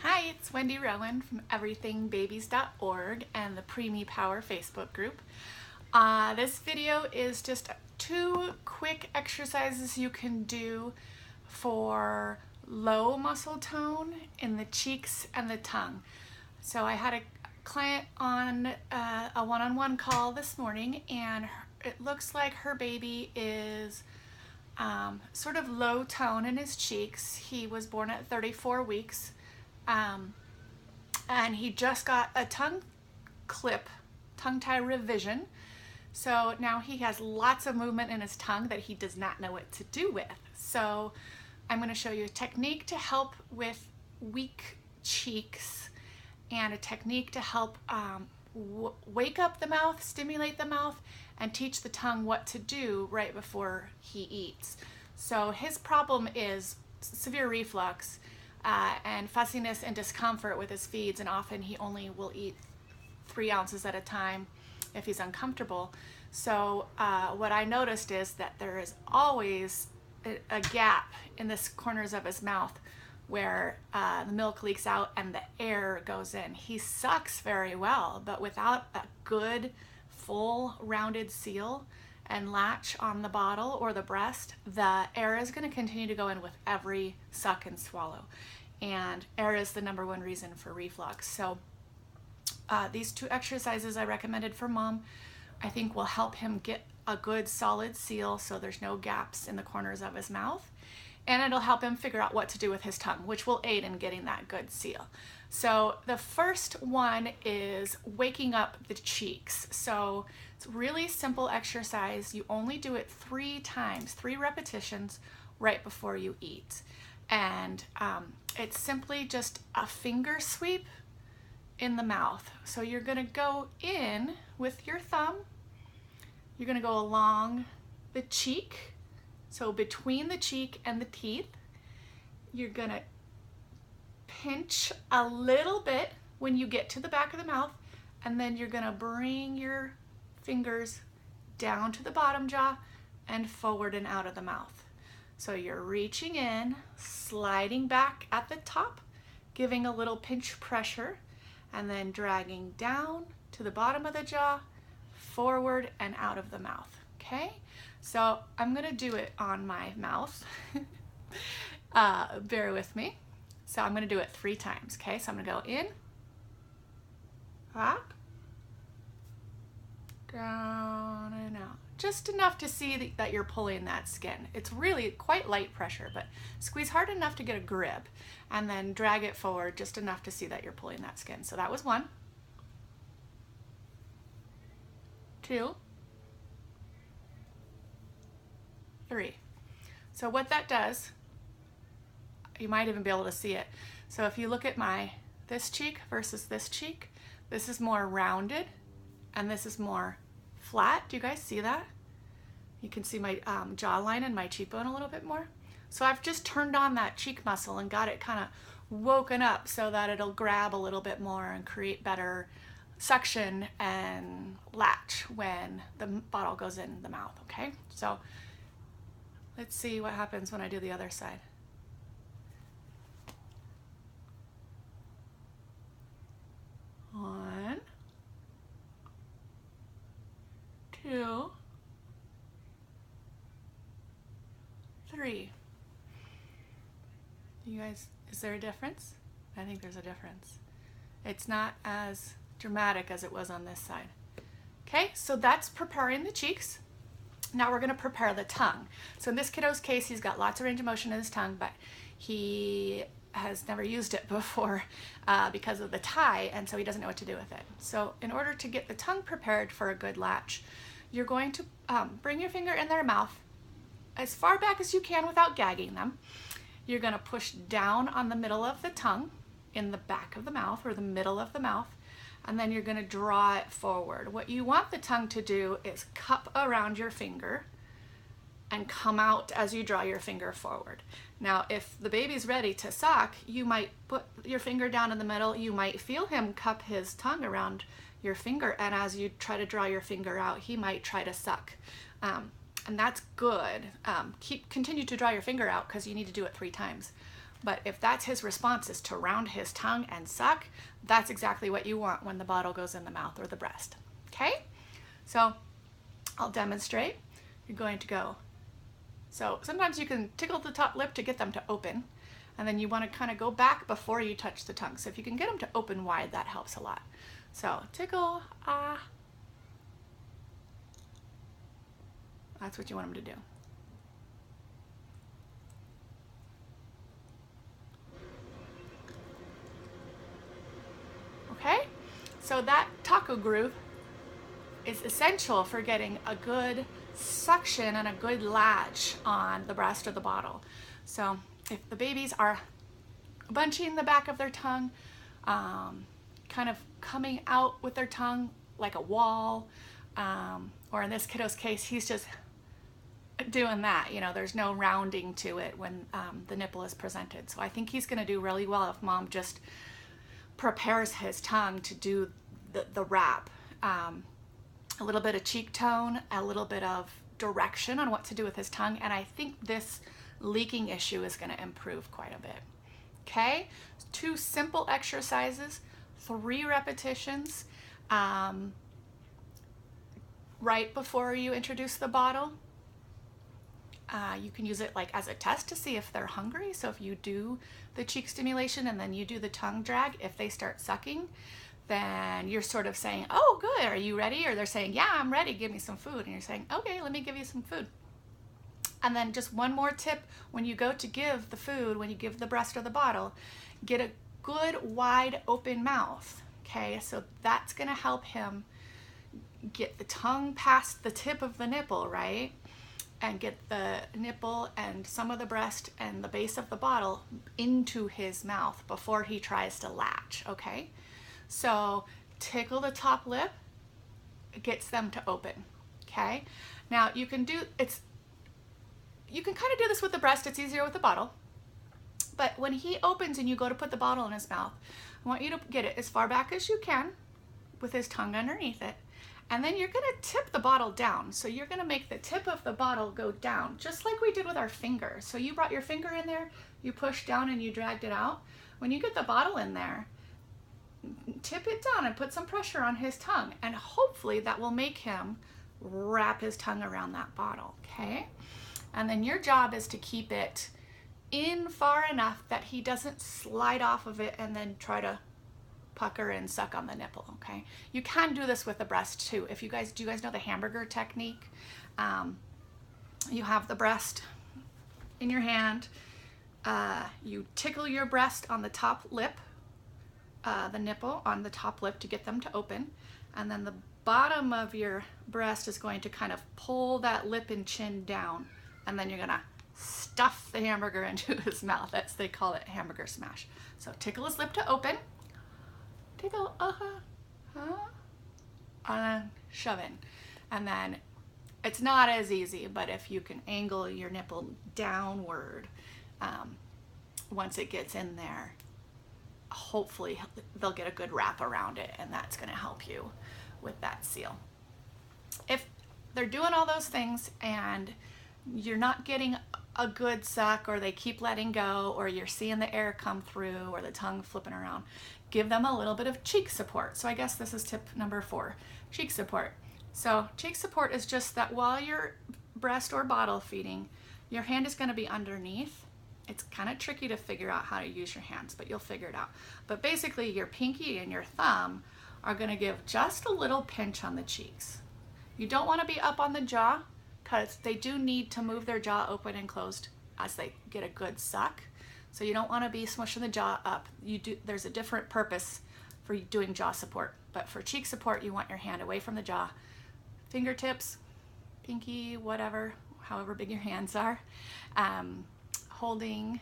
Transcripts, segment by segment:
Hi, it's Wendy Rowan from everythingbabies.org and the Preemie Power Facebook group. This video is just 2 quick exercises you can do for low muscle tone in the cheeks and the tongue. So I had a client on a one-on-one call this morning, and it looks like her baby is sort of low tone in his cheeks. He was born at 34 weeks. And he just got a tongue tie revision. So now he has lots of movement in his tongue that he does not know what to do with. So I'm going to show you a technique to help with weak cheeks and a technique to help wake up the mouth, stimulate the mouth, and teach the tongue what to do right before he eats. So his problem is severe reflux and fussiness and discomfort with his feeds, and often he only will eat 3 ounces at a time if he's uncomfortable. So what I noticed is that there is always a gap in the corners of his mouth where the milk leaks out and the air goes in. He sucks very well, but without a good full rounded seal and latch on the bottle or the breast, the air is going to continue to go in with every suck and swallow. And air is the #1 reason for reflux. So these 2 exercises I recommended for mom, I think will help him get a good solid seal so there's no gaps in the corners of his mouth. And it'll help him figure out what to do with his tongue, which will aid in getting that good seal. So the first one is waking up the cheeks. So it's a really simple exercise. You only do it 3 times, 3 repetitions right before you eat. And it's simply just a finger sweep in the mouth. So you're going to go in with your thumb. You're going to go along the cheek. So between the cheek and the teeth, you're going to pinch a little bit when you get to the back of the mouth, and then you're going to bring your fingers down to the bottom jaw and forward and out of the mouth. So you're reaching in, sliding back at the top, giving a little pinch pressure, and then dragging down to the bottom of the jaw, forward and out of the mouth. Okay? So I'm going to do it on my mouth. Bear with me. So I'm going to do it 3 times. Okay? So I'm going to go in, up, down, and out. Just enough to see that you're pulling that skin. It's really quite light pressure, but squeeze hard enough to get a grip, and then drag it forward just enough to see that you're pulling that skin. So that was 1, 2, 3. So what that does, you might even be able to see it. So if you look at this cheek versus this cheek, this is more rounded and this is more flat. Do you guys see that? You can see my jawline and my cheekbone a little bit more. So I've just turned on that cheek muscle and got it kind of woken up so that it'll grab a little bit more and create better suction and latch when the bottle goes in the mouth. Okay, so let's see what happens when I do the other side. One, 2, 3. You guys, is there a difference? I think there's a difference. It's not as dramatic as it was on this side. Okay, so that's preparing the cheeks. Now we're going to prepare the tongue. So in this kiddo's case, he's got lots of range of motion in his tongue, but he has never used it before because of the tie, and so he doesn't know what to do with it. So in order to get the tongue prepared for a good latch, you're going to bring your finger in their mouth as far back as you can without gagging them. You're going to push down on the middle of the tongue in the back of the mouth or the middle of the mouth, and then you're going to draw it forward. What you want the tongue to do is cup around your finger and come out as you draw your finger forward. Now, if the baby's ready to suck, you might put your finger down in the middle. You might feel him cup his tongue around your finger, and as you try to draw your finger out, he might try to suck. And that's good. Continue to draw your finger out because you need to do it 3 times. But if that's his response, is to round his tongue and suck, that's exactly what you want when the bottle goes in the mouth or the breast. Okay? So I'll demonstrate. You're going to go. So sometimes you can tickle the top lip to get them to open, and then you want to kind of go back before you touch the tongue. So if you can get them to open wide, that helps a lot. So tickle, ah. That's what you want them to do. Okay? So that taco groove is essential for getting a good suction and a good latch on the breast or the bottle. So if the babies are bunching the back of their tongue, kind of coming out with their tongue like a wall, or in this kiddo's case, he's just doing that, you know, there's no rounding to it when the nipple is presented. So I think he's going to do really well if mom just prepares his tongue to do the wrap. A little bit of cheek tone, a little bit of direction on what to do with his tongue, and I think this leaking issue is going to improve quite a bit. Okay, 2 simple exercises, 3 repetitions right before you introduce the bottle. You can use it like as a test to see if they're hungry. So if you do the cheek stimulation and then you do the tongue drag, if they start sucking, then you're sort of saying, oh, good, are you ready? Or they're saying, yeah, I'm ready, give me some food. And you're saying, okay, let me give you some food. And then just one more tip, when you go to give the food, when you give the breast or the bottle, get a good wide open mouth, okay? So that's gonna help him get the tongue past the tip of the nipple, right? And get the nipple and some of the breast and the base of the bottle into his mouth before he tries to latch, okay? So tickle the top lip, it gets them to open, okay? Now you can kind of do this with the breast, it's easier with the bottle. But when he opens and you go to put the bottle in his mouth, I want you to get it as far back as you can with his tongue underneath it. And then you're gonna tip the bottle down. So you're gonna make the tip of the bottle go down, just like we did with our finger. So you brought your finger in there, you pushed down and you dragged it out. When you get the bottle in there, tip it down and put some pressure on his tongue. And hopefully that will make him wrap his tongue around that bottle, okay? And then your job is to keep it in far enough that he doesn't slide off of it and then try to pucker and suck on the nipple, okay? You can do this with the breast too. Do you guys know the hamburger technique? You have the breast in your hand. You tickle your breast on the top lip, the nipple on the top lip to get them to open. And then the bottom of your breast is going to kind of pull that lip and chin down. And then you're gonna stuff the hamburger into his mouth. They call it hamburger smash. So tickle his lip to open. Tickle, and shove in. And then it's not as easy, but if you can angle your nipple downward, once it gets in there, hopefully they'll get a good wrap around it, and that's going to help you with that seal. If they're doing all those things and you're not getting a good suck, or they keep letting go, or you're seeing the air come through, or the tongue flipping around, give them a little bit of cheek support. So I guess this is tip number 4, cheek support. So cheek support is just that while you're breast or bottle feeding, your hand is going to be underneath. It's kind of tricky to figure out how to use your hands, but you'll figure it out. But basically your pinky and your thumb are going to give just a little pinch on the cheeks. You don't want to be up on the jaw, because they do need to move their jaw open and closed as they get a good suck. So you don't want to be smushing the jaw up. There's a different purpose for doing jaw support. But for cheek support, you want your hand away from the jaw. Fingertips, pinky, whatever, however big your hands are, holding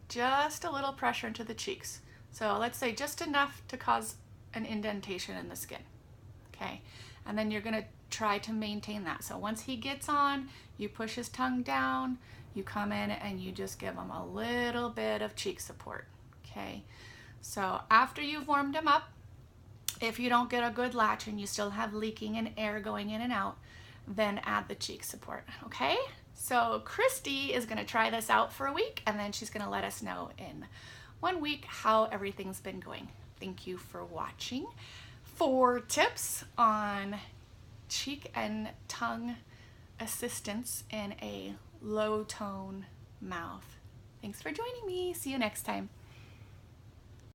just a little pressure into the cheeks. So let's say just enough to cause an indentation in the skin, okay? And then you're gonna try to maintain that. So once he gets on, you push his tongue down, you come in and you just give him a little bit of cheek support, okay? So after you've warmed him up, if you don't get a good latch and you still have leaking and air going in and out, then add the cheek support, okay? So Christy is going to try this out for a week, and then she's going to let us know in 1 week how everything's been going. Thank you for watching. 4 tips on cheek and tongue assistance in a low tone mouth. Thanks for joining me. See you next time.